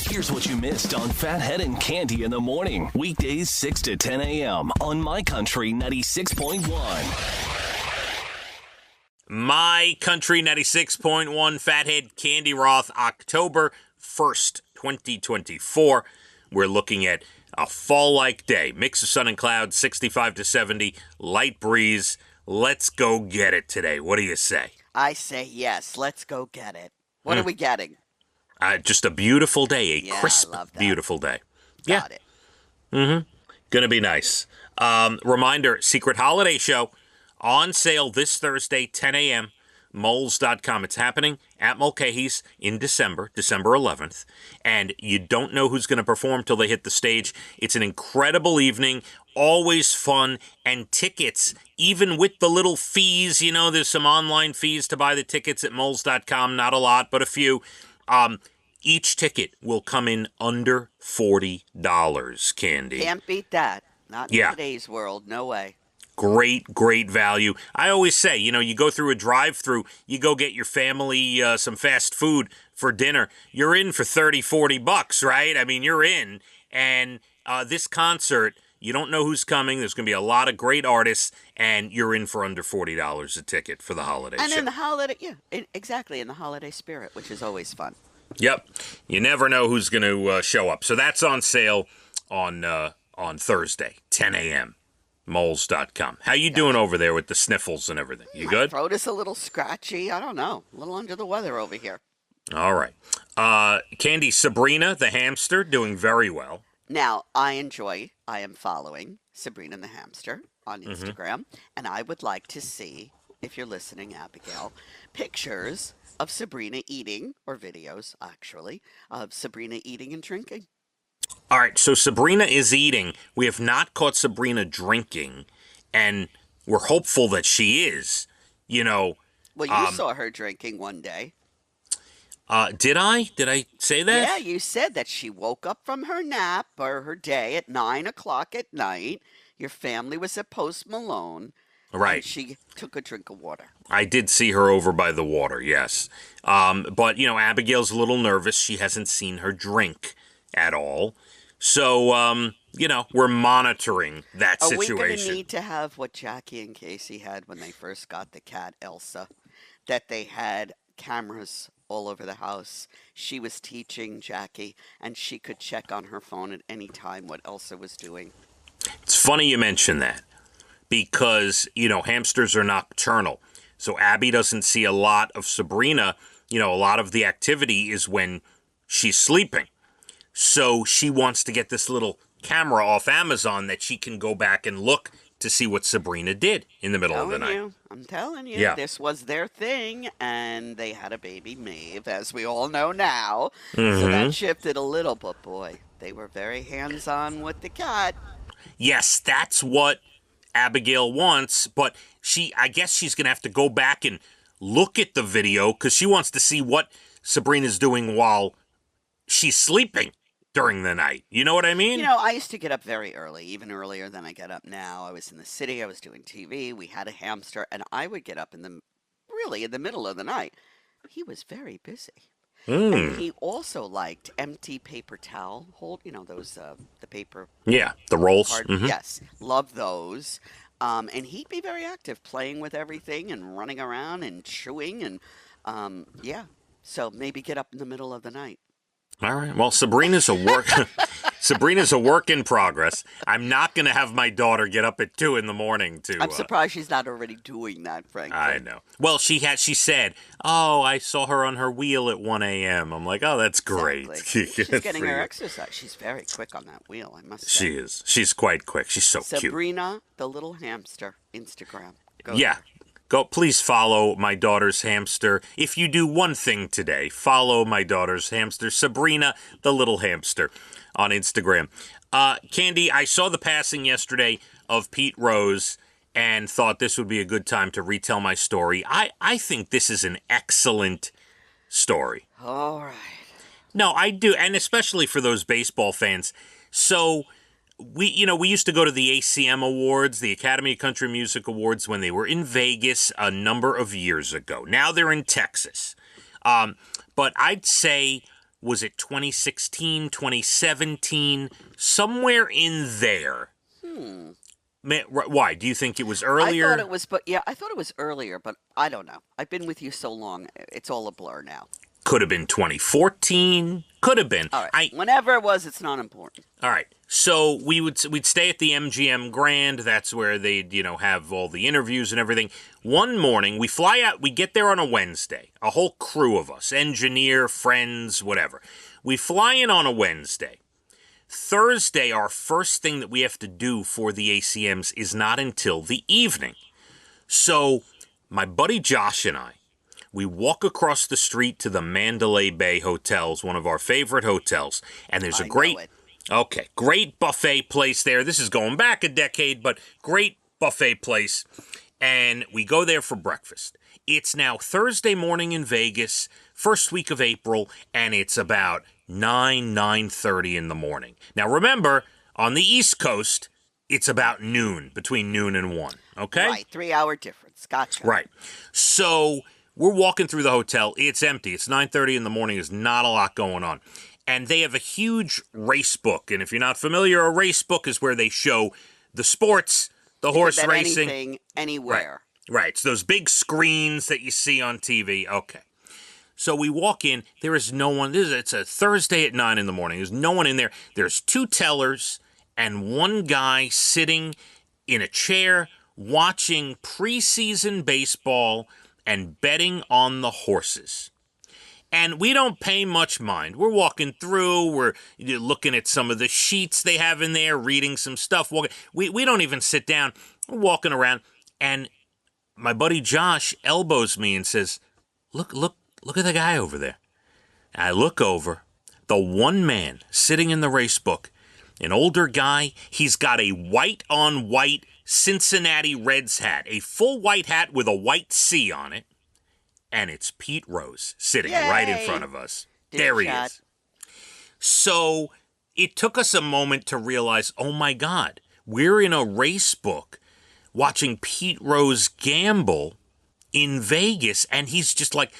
Here's what you missed on Phathead and Cande in the morning. Weekdays 6 to 10 a.m. on My Country 96.1. My Country 96.1, Phathead, Cande Roth, October 1st, 2024. We're looking at a fall-like day. Mix of sun and clouds, 65 to 70, light breeze. Let's go get it today. What do you say? I say yes. Let's go get it. What are we getting? Just a beautiful day, crisp, I love that. beautiful day. Got it. Gonna be nice. Reminder, Secret Holiday Show on sale this Thursday, 10 a.m., moles.com. It's happening at Mulcahy's in December 11th, and you don't know who's going to perform till they hit the stage. It's an incredible evening, always fun, and tickets, even with the little fees, there's some online fees to buy the tickets at moles.com, not a lot, but a few. Each ticket will come in under $40, Cande. Can't beat that. Not in today's world. No way. Great value. I always say, you go through a drive-through, you go get your family some fast food for dinner. You're in for $30-$40, right? I mean, you're in. And this concert, you don't know who's coming. There's going to be a lot of great artists, and you're in for under $40 a ticket for the holiday show. And in the holiday, exactly, in the holiday spirit, which is always fun. Yep. You never know who's going to show up. So that's on sale on Thursday, 10 a.m. moles.com. How you doing over there with the sniffles and everything? You good? My throat is a little scratchy. I don't know. A little under the weather over here. All right. Cande, Sabrina the hamster, doing very well. Now, I am following Sabrina the hamster on Instagram, and I would like to see, if you're listening, Abigail, pictures of Sabrina eating, or videos, actually, of Sabrina eating and drinking. All right, so Sabrina is eating. We have not caught Sabrina drinking, and we're hopeful that she is, Well, you saw her drinking one day. Did I? Did I say that? Yeah, you said that she woke up from her nap, or her day, at 9 o'clock at night. Your family was at Post Malone. Right. And she took a drink of water. I did see her over by the water, yes. But, Abigail's a little nervous. She hasn't seen her drink at all. So, we're monitoring that situation. Are we going to need to have what Jackie and Casey had when they first got the cat, Elsa? That they had cameras all over the house. She was teaching Jackie, and she could check on her phone at any time what Elsa was doing. It's funny you mention that. Because, hamsters are nocturnal. So Abby doesn't see a lot of Sabrina. A lot of the activity is when she's sleeping. So she wants to get this little camera off Amazon that she can go back and look to see what Sabrina did in the middle of the night. I'm telling you, Yeah. This was their thing, and they had a baby, Maeve, as we all know now. So that shifted a little, but boy, they were very hands-on with the cat. Yes, that's what Abigail wants, but I guess she's going to have to go back and look at the video because she wants to see what Sabrina's doing while she's sleeping during the night. You know what I mean? I used to get up very early, even earlier than I get up now. I was in the city, I was doing TV, we had a hamster, and I would get up in the middle of the night. He was very busy. And he also liked empty paper towel hold, those, the paper. Yeah, the rolls. Yes, love those. And he'd be very active, playing with everything and running around and chewing. And, so maybe get up in the middle of the night. All right. Well, Sabrina's a work in progress. I'm not going to have my daughter get up at 2 in the morning to... I'm surprised she's not already doing that, frankly. I know. Well, she said, I saw her on her wheel at 1 a.m. I'm like, oh, that's great. Exactly. She's getting her exercise. She's very quick on that wheel, I must say. She is. She's quite quick. She's so cute. Sabrina, the little hamster, Instagram. Go there. Go, please follow my daughter's hamster. If you do one thing today, follow my daughter's hamster, Sabrina, the little hamster, on Instagram. Cande, I saw the passing yesterday of Pete Rose and thought this would be a good time to retell my story. I think this is an excellent story. All right. No, I do, and especially for those baseball fans. So... We used to go to the ACM Awards, the Academy of Country Music Awards, when they were in Vegas a number of years ago. Now they're in Texas. But I'd say Was it 2016, 2017? Somewhere in there. Why? Do you think it was earlier? I thought it was, but yeah, I thought it was earlier, but I don't know. I've been with you so long, it's all a blur now. Could have been 2014. Could have been. All right. Whenever it was, it's not important. All right. So we'd stay at the MGM Grand. That's where they'd, have all the interviews and everything. One morning, we fly out. We get there on a Wednesday. A whole crew of us, engineer, friends, whatever. We fly in on a Wednesday. Thursday, our first thing that we have to do for the ACMs is not until the evening. So my buddy Josh and I, we walk across the street to the Mandalay Bay Hotels, one of our favorite hotels, and there's a great buffet place there. This is going back a decade, but great buffet place, and we go there for breakfast. It's now Thursday morning in Vegas, first week of April, and it's about 9:30 in the morning. Now remember, on the East Coast, it's about noon, between noon and 1, okay? Right, 3-hour difference. Gotcha. Right. So we're walking through the hotel. It's empty. It's 9:30 in the morning. There's not a lot going on. And they have a huge race book. And if you're not familiar, a race book is where they show the sports, the horse racing. Anything, anywhere. Right. It's those big screens that you see on TV. Okay. So we walk in. There is no one. It's a Thursday at 9 in the morning. There's no one in there. There's 2 tellers and one guy sitting in a chair watching preseason baseball and betting on the horses. And we don't pay much mind. We're walking through. We're looking at some of the sheets they have in there, reading some stuff. We don't even sit down. We're walking around. And my buddy Josh elbows me and says, look at the guy over there. And I look over. The one man sitting in the race book, an older guy. He's got a white-on-white Cincinnati Reds hat, a full white hat with a white C on it, and it's Pete Rose sitting right in front of us. There he is. So it took us a moment to realize, oh my God, we're in a race book watching Pete Rose gamble in Vegas, and he's just like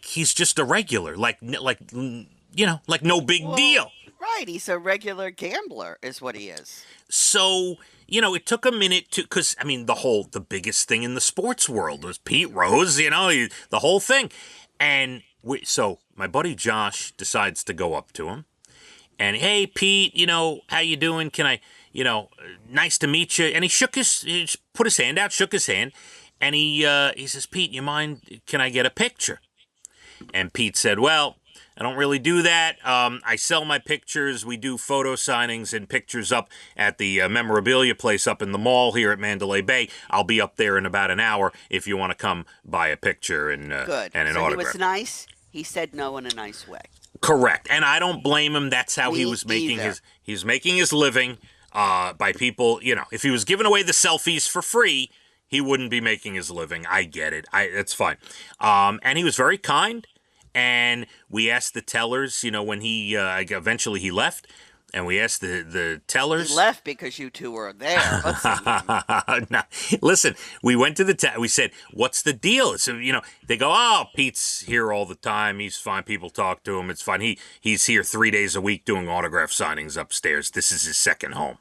he's just a regular, like no big deal. Right, he's a regular gambler, is what he is. So, it took a minute because, the biggest thing in the sports world was Pete Rose, the whole thing. And so my buddy Josh decides to go up to him. And, hey, Pete, how you doing? Can I, nice to meet you. And he put his hand out, shook his hand. And he says, Pete, you mind, can I get a picture? And Pete said, well, I don't really do that. I sell my pictures. We do photo signings and pictures up at the memorabilia place up in the mall here at Mandalay Bay. I'll be up there in about an hour if you want to come buy a picture and an autograph. He was nice. He said no in a nice way. Correct. And I don't blame him. That's how he was making his living by people. If he was giving away the selfies for free, he wouldn't be making his living. I get it. That's fine. And he was very kind. And we asked the tellers, when he eventually he left, and we asked the tellers. He left because you two were there. No, listen, we went to we said, what's the deal? So, they go, oh, Pete's here all the time. He's fine. People talk to him. It's fine. He's here 3 days a week doing autograph signings upstairs. This is his second home.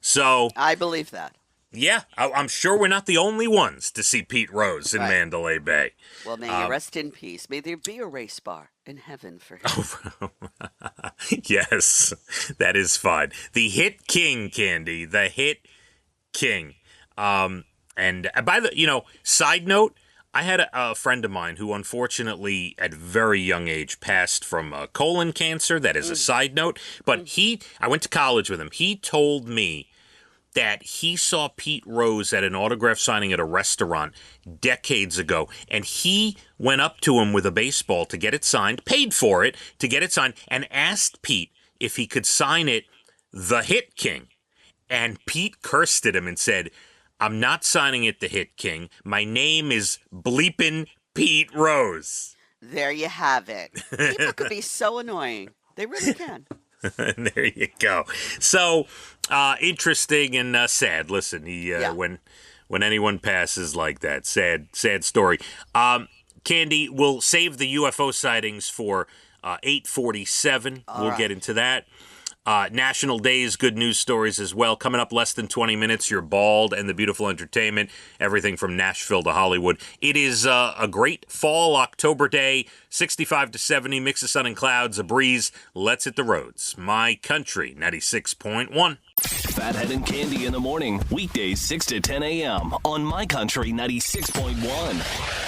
So I believe that. Yeah, I'm sure we're not the only ones to see Pete Rose in Mandalay Bay. Well, may you rest in peace. May there be a race bar in heaven for him. Yes, that is fine. The hit king, Cande, the hit king. And by the, side note, I had a friend of mine who unfortunately at a very young age passed from colon cancer. That is a side note. But I went to college with him. He told me that he saw Pete Rose at an autograph signing at a restaurant decades ago, and he went up to him with a baseball to get it signed, paid for it to get it signed, and asked Pete if he could sign it, the Hit King. And Pete cursed at him and said, I'm not signing it, the Hit King. My name is bleepin' Pete Rose. There you have it. People could be so annoying. They really can. There you go. So, interesting and sad. Listen, when anyone passes like that, sad story. Cande, we'll save the UFO sightings for 8:47. All We'll right. get into that. National Days, good news stories as well. Coming up less than 20 minutes, your Bald and the Beautiful Entertainment, everything from Nashville to Hollywood. It is a great fall October day, 65 to 70, mix of sun and clouds, a breeze. Let's hit the roads. My Country 96.1. Phathead and Cande in the morning, weekdays 6 to 10 a.m. on My Country 96.1.